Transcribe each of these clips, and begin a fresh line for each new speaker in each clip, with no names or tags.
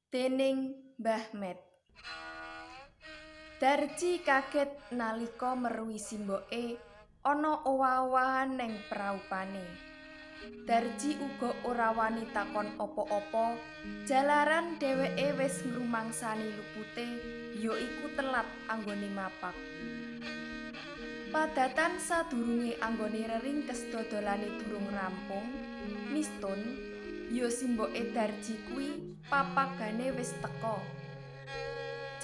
Déning Mbah Met. Darji kaget nalika meruhi simboke ana owah-owahan ning praupane. Darji uga ora wani takon apa-apa jalaran dheweke wis ngrumangsani lupute ya iku telat anggone mapak. Padatan sadurunge anggone reringkes dodolane durung rampung, Mistun ya simboke Darji kuwi papagane wis teka.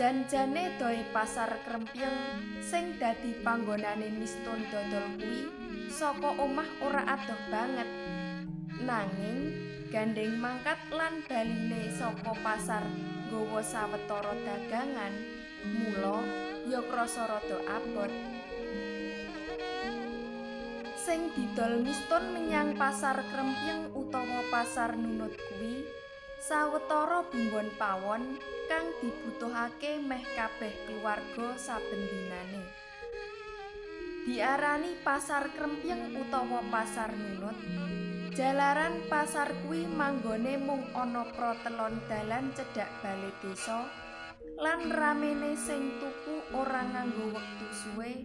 Jan-jane doe pasar krempyeng sing dadi panggonane Mistun dodol kuwi saka omah ora adoh banget. Nanging gandeng mangkat lan baline saka pasar nggawa sawetara dagangan, mula ya krasa rada abot. Sing didol Mistun menyang pasar krempyeng utawa pasar nunut kuwi sawetara bumbon pawon kang dibutuhake meh kabeh keluarga saben dinane. Diarani pasar krempyeng utawa pasar nunut, jalaran pasar kuwi manggone mung ana protelon dalan cedhak bale desa lan ramene sing tuku ora nganggo wektu suwe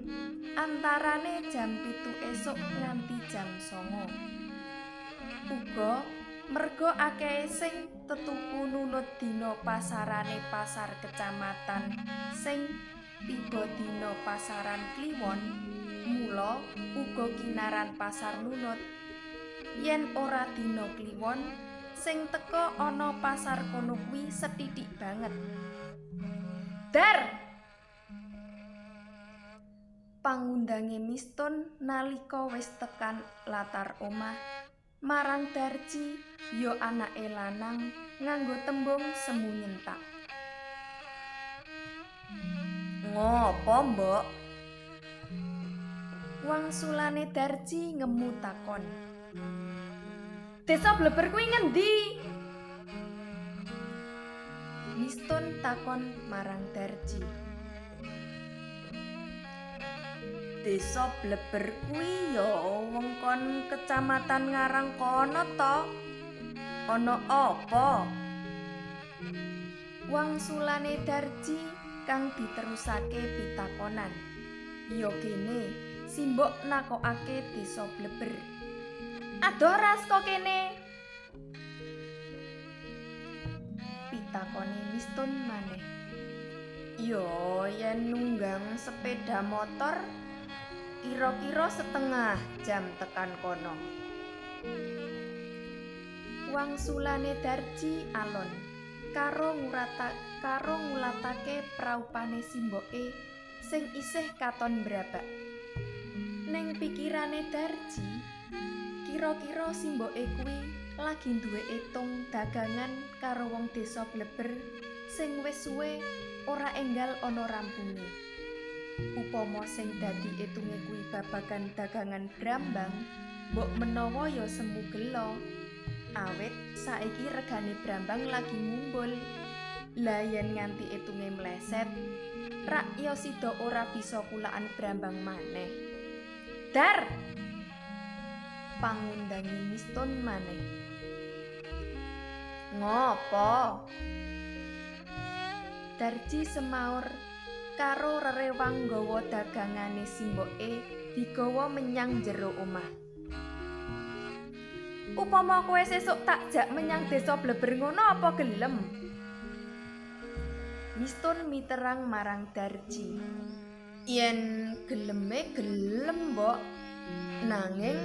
antarane jam 7 esuk nganti jam 9. Uga merga akeh sing tetuku nunut dina pasarane pasar kecamatan sing tiba dina pasaran kliwon, mula uga kinaran pasar nunut. Yen ora dina kliwon, sing teka ana pasar kono kuwi sethithik banget. Dar! Pangundange Mistun nalika wis tekan latar omah marang Darji ya anake lanang nganggo tembung semu nyentak. Ngopo, Mbok? Wangsulane Darji ngemu takon. Desa Bleber kuwi ngendi? Mistun takon marang Darji. Desa Bleber kuwi ya wewengkon kecamatan Ngarang kono to. Ana apa? Wangsulane Darji kang diterusake pitakonan. Ya kene, simbok nakokake desa Bleber. Adoh ras kok kene. Pitakone Mistun maneh. Yo yen nunggang sepeda motor kira-kira setengah jam tekan kono. Wangsulane Darji alon karo ngulatake praupane simboke sing isih katon brabak. Ning pikirane Darji, kira-kira simboke kuwi lagi duwe etung dagangan karo wong desa Bleber sing wis suwe ora enggal ana rampunge. Upama sing dadi etunge kuwi babagan dagangan brambang, mbok menawa ya semu gelo. Awit saiki regane brambang lagi mumbul. Lah yen nganti etunge mleset, rak ya sida ora bisa kulaan brambang maneh. Dar! Pangundangi Mistun maneh. Ngopo? Darji semaur karo rerewang nggawa dagangane simboke digawa menyang jero omah. Upama kowe sesuk tak jak menyang desa Bleber ngono apa gelem? Mistun miterang marang Darji. Yen geleme gelem, Mbok. Nanging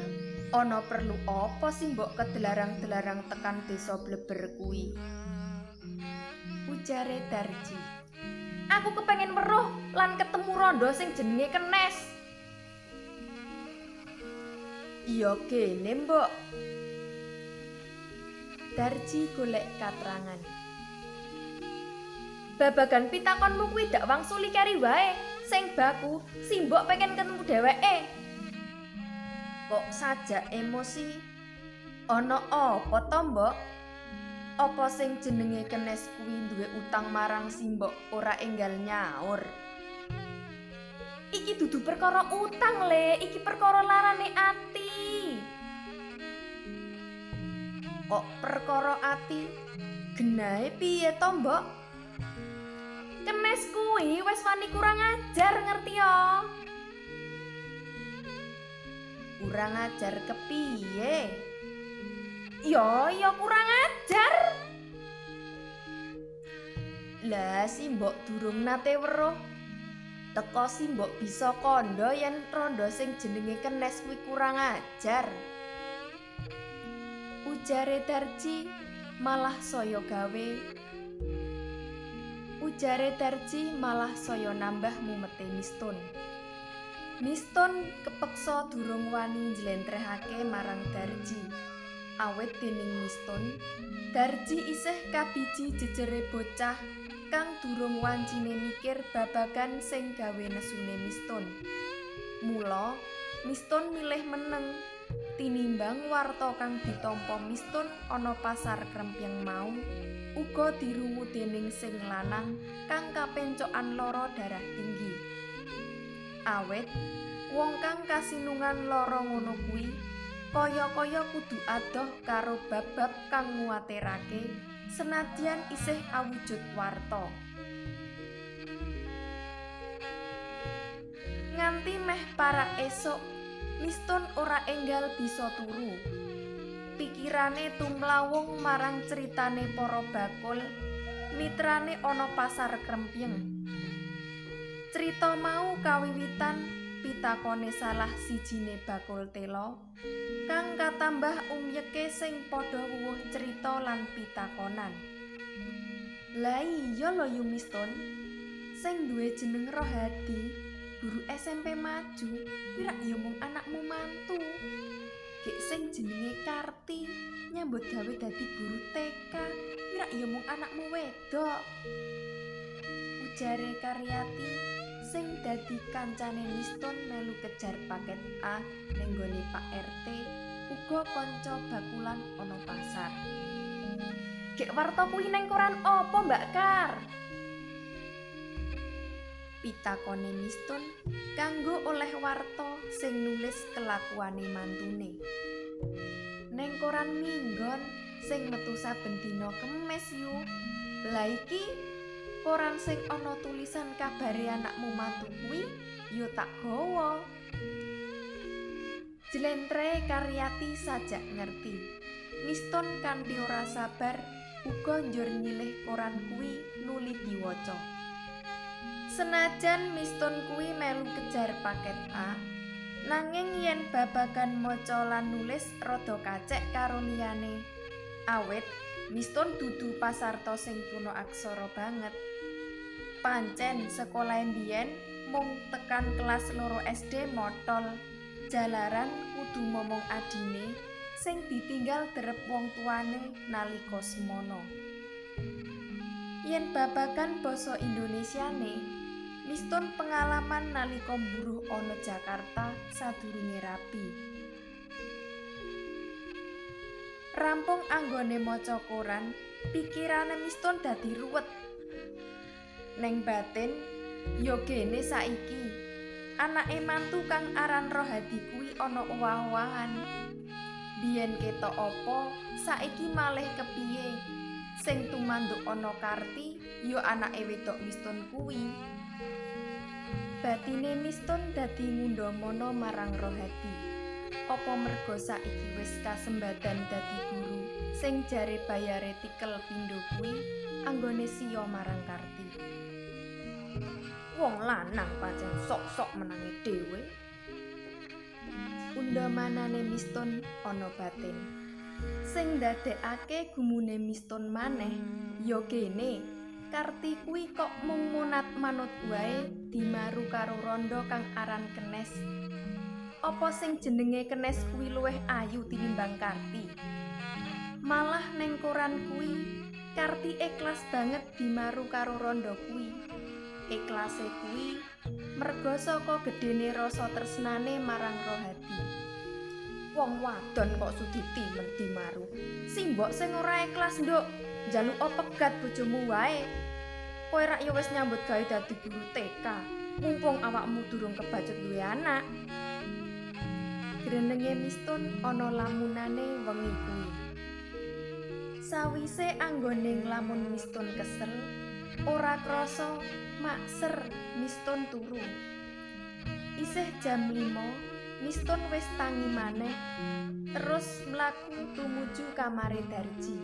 ana perlu apa sih mbok kedelarang-delarang tekan desa Bleber kuwi? Ujare Darji. Aku kepengen weruh lan ketemu rondo sing jenenge Kenes. Iya kene, Mbok. Darji golek katrangan. Babagan pitakonmu kuwi dak wangsuli kari wae. Sing baku, simbok pengen ketemu dheweke. Kok sajak emosi? Ana apa to, Mbok? Apa sing jenenge Kenes kuwi duwe utang marang simbok ora enggal nyaur? Iki dudu perkara utang, Le. Iki perkara larane ati. Kok perkara ati? Genahe piye to, Mbok? Kenes kuwi wis wani kurang ajar ngerti yo. Kurang ajar kepiye? Yo kurang ajar. Lah si Mbok durung nate weruh. Teko si Mbok bisa kandha yen randha sing jenenge Kenes kuwi kurang ajar. Ujare Darji malah saya nambah mumete Mistun. Mistun kepeksa durung wani njlentrehake marang Darji. Awit dening Mistun, Darji isih kabiji jejere bocah kang durung wancine mikir babagan sing gawe nesune Mistun. Mula Mistun milih meneng tinimbang warta kang ditampa Mistun ana pasar krempyeng mau uga dirungu dening sing lanang kang kapencokan lara darah tinggi. Awit wong kang kasinungan lara ngono kuwi kaya-kaya kudu adoh karo bab-bab kang nguwatirake senadyan isih awujud warta. Nganti meh parak esuk Mistun ora enggal bisa turu. Pikirane tumlawung marang critane para bakul mitrane ana pasar krempyeng. Crita mau kawiwitan pitakone salah sijine bakul tela kang katambah umyeke sing padha wuwuh crita lan pitakonan. Lah iya lho yu Mistun, sing duwe jeneng Rohadi, guru SMP maju, kuwi rak ya mung anakmu mantu. Gek sing jenenge Karti nyambut gawe dadi guru TK, kuwi rak ya mung anakmu wedok. Ujare Karyati sing dadi kancane Mistun melu kejar paket A ning gone Pak RT, uga kanca bakulan ana pasar. Gek warta kuwi ning koran apa, Mbak Kar? Pitakone Mistun kanggo oleh warta sing nulis kelakuane mantune. Ning koran Minggon sing metu saben dina Kemis yu. Lah iki koran sing ana tulisan kabare anakmu mantu kuwi yo tak gawa. Jlentre Karyati sajak ngerti. Mistun kanthi ora sabar uga njur nyilih koran kuwi nuli diwaca. Senajan Mistun kuwi melu kejar paket A, nanging yen babagan maca lan nulis rada kacek karo liyane. Awit Mistun dudu pasarta sing tuna aksara banget. Pancen sekolahe mbiyen mung tekan kelas 2 SD motol, jalaran kudu momong adine sing ditinggal derep wong tuane nalika semana. Yen babagan basa Indonesiane, Mistun pengalaman nalika mburuh ana Jakarta sadurunge rabi. Rampung anggone maca koran, pikirane Mistun dadi ruwet. Neng batin, yo gene saiki, anake mantu kang aran Rohadi kuwi ana owah-owahan. Biyen ketok apa, saiki malih kepiye? Sing tumanduk ana Karti, yo anake wedok Mistun kuwi. Batine Mistun dadi ngundha-mana marang Rohadi. Apa merga saiki wis kasembadan dadi guru sing jare bayare tikel pindho kuwi anggone siya marang Karti. Wong lanang pancen sok-sok menangi dhewe. Undhamanane Mistun ana batin. Sing ndadekake gumune Mistun maneh ya kene Karti kuwi kok mung monat manut wae dimaru karo randha kang aran Kenes. Apa sing jenenge Kenes kuwi luwih ayu tinimbang Karti? Malah ning koran kuwi Karti ikhlas banget dimaru karo randha kuwi. Ikhlase kuwi merga saka gedene rasa tresnane marang Rohadi. Wong wadon kok sudi timen dimaru. Simbok sing ora ikhlas, Nduk, njaluk pegat bojomu wae. Kowe rak ya wis nyambut gawe dadi guru TK, mumpung awakmu durung kebacut duwe anak. Grenenge Mistun ana lamunane wengi kuwi. Sawise anggone nglamun Mistun kesel, ora krasa makser Mistun turu. Isih jam 5, Mistun wis tangi maneh, terus mlaku tumuju kamare Darji.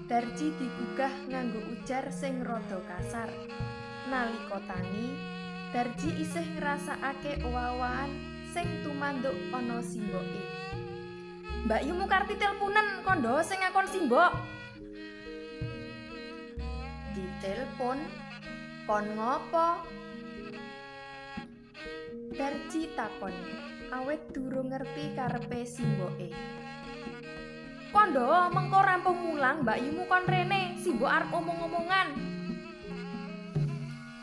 Darji digugah nganggo ujar sing rada kasar. Nalika tangi, Darji isih ngrasakake owah-owahan sing tumanduk ana simboke. "Mbak Yumu Karti telponen kondo sing ngakon simbok." "Ditelepon? Kon ngopo?" Darji takon, awet durung ngerti karepe simboke. "Kondo mengko rampung mulang Mbak Yumu kon rene, simbok arep omong-omongan,"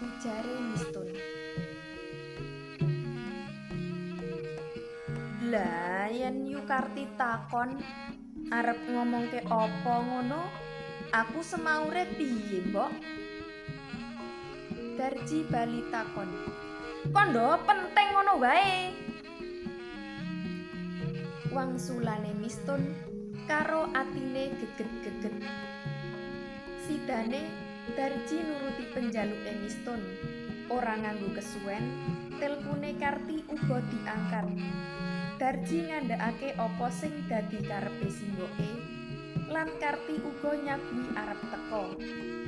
ujare Mistun. "Lah yen Yukarti takon arep ngomongke apa ngono, aku semaure piye, Mbok?" Darji bali takon. "Kondo penting ngono wae." Wangsulane Mistun karo atine geget-geget. Sidane Darji nuruti penjaluke Mistun. Ora nganggo kesuwen, telpone Karti uga diangkat. Darji ngandhakake apa sing dadi karepe simboke, lan Karti uga nyagui arep teka.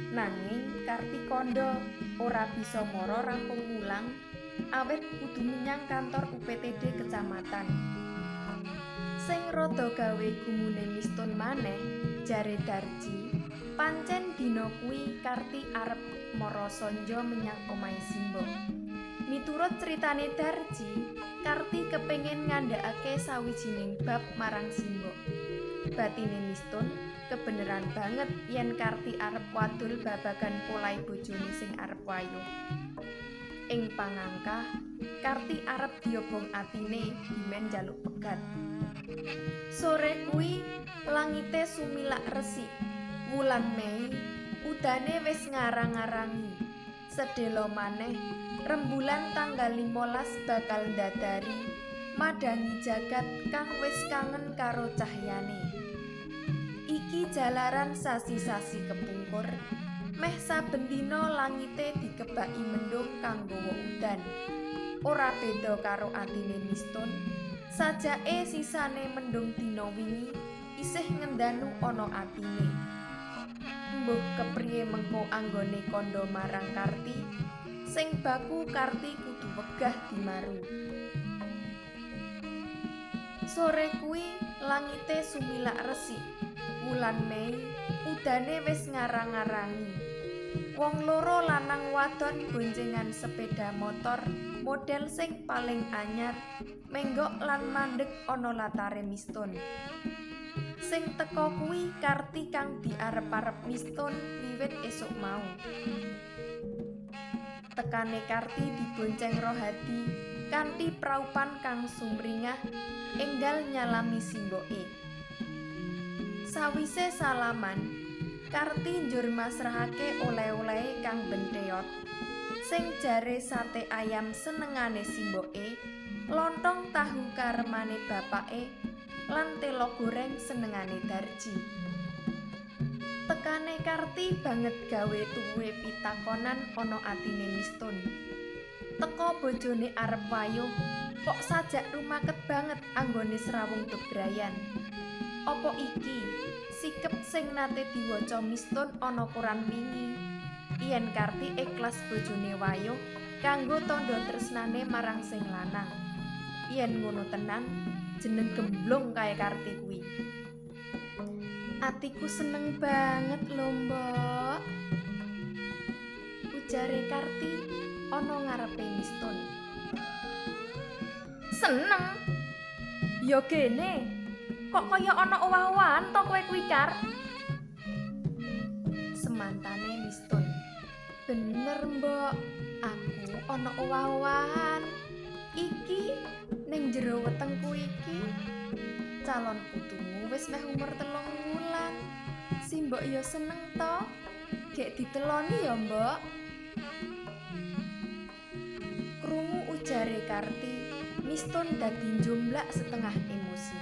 Nanging Karti kondo ora bisa mara rampung mulang, awet kudu menyang kantor UPTD kecamatan. Sing rada gawe gumune Mistun maneh, jare Darji, pancen dina kuwi Karti arep mara sonjo menyang omahe Simbok. Miturut critane Darji, Karti kepengin ngandhakake sawijining bab marang Simbok. Batine Mistun kebeneran banget yen Karti arep wadul babagan polahe bojone sing arep wayuh. Ing pangangkah, Karti arep diobong atine dimen njaluk pegat. Sore kuwi langite sumilak resik. Wulan Mei, udane wis ngarang-arangi. Sedhela maneh, rembulan tanggal 15 bakal ndadari madangi jagat kang wis kangen karo cahyane. Iki jalaran sasi-sasi kepungkur, meh saben dina langite dikebaki mendung kanggo udan. Ora beda karo atine Mistun, sajake sisane mendung dina wingi isih ngendanu ana atine. Mbuh kepriye mengko anggone kandha marang Karti, sing baku Karti kudu wegah dimaru. Sore kuwi langite sumilak resik. Wulan Mei, udane wis ngarang-arangi. Wong loro lanang wadon boncengan sepeda motor model sing paling anyar menggok lan mandeg ana latare Mistun. Sing teka kuwi Karti kang diarep-arep Mistun wiwit esuk mau. Tekane Karti dibonceng Rohadi kanthi praupan kang sumringah enggal nyalami simboke. Sawise salaman, Karti njur masrahake oleh-olehe kang bentheot, sing jare sate ayam senengane simboke, lontong tahu karemane bapake, lan telo goreng senengane Darji. Tekane Karti banget gawe tuwuhe pitakonan ana atine Mistun. Teka bojone arep wayuh, kok sajak rumaket banget anggone srawung bebrayan. Apa iki sikep sing nate diwaca Mistun ana koran wingi? Yen Karti ikhlas bojone wayuh kanggo tandha tresnane marang sing lanang. Yen ngono tenan, jeneng gemblong kae Karti kuwi. "Atiku seneng banget lho, Mbok," ujare Karti ana ngarepe Mistun. "Seneng? Ya gene, kok kaya ana owah-owahan to kowe kuwi, Kar?" Semantane Mistun. "Bener, Mbok, aku ana owah-owahan. Iki ning jero wetengku iki calon putumu wis meh umur 3 wulan. Simbok ya seneng to? Gek diteloni ya, Mbok." Krungu ujare Karti, Mistun dadi njomblak setengah emosi.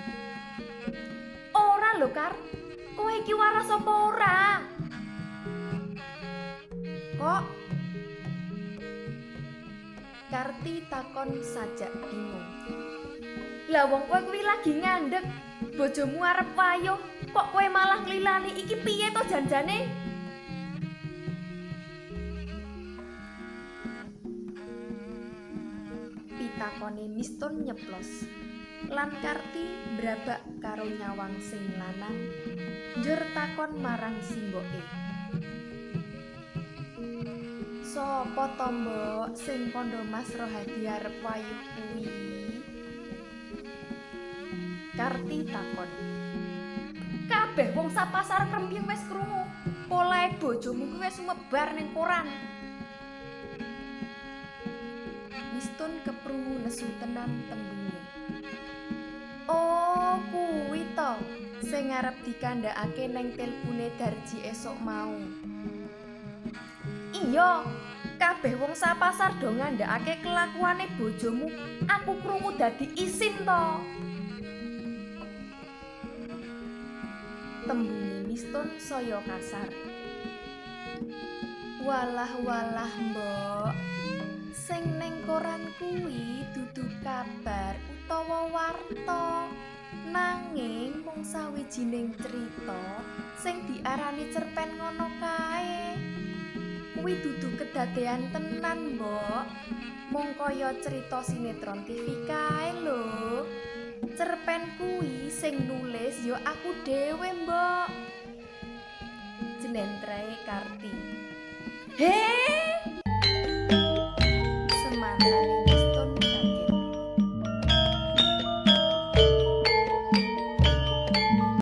"Ora lho, Kar. Kowe iki waras apa ora? Kok? Karti takon sajak bingung. Lah wong kowe kuwi lagi ngandhek, bojomu arep wayuh, kok kowe malah nglilani, iki piye to janjane? Pitakone Mistun nyeplos. Lan Karti brabak karo nyawang sing lanang, njur takon marang simboke. Sopo to mbok sing kandha Mas Rohadi arep wayuh kuwi? Karti takon. Kabeh wong sapasar kremping wis krungu, polahe bojomu kuwi wis sumebar ning koran. Mistun keprungu nesu tenan tembunge. Oh, kuwi to sing arep dikandhakake ning telpone Darji esuk mau. Iya, kabeh wong sapasar do ngandhakake kelakuane bojomu. Aku krungu dadi isin to. Tembunge Mistun saya kasar. Walah mbok, sing ning koran kuwi dudu kabar utawa warta, nanging mung sawijining crita sing diarani cerpen ngono kae. Kuwi dudu kedadean tenan, mbok. Mung kaya crita sinetron TV kae lho. Cerpen kuwi sing nulis ya aku dhewe, mbok. Jenentrahe Karti. He!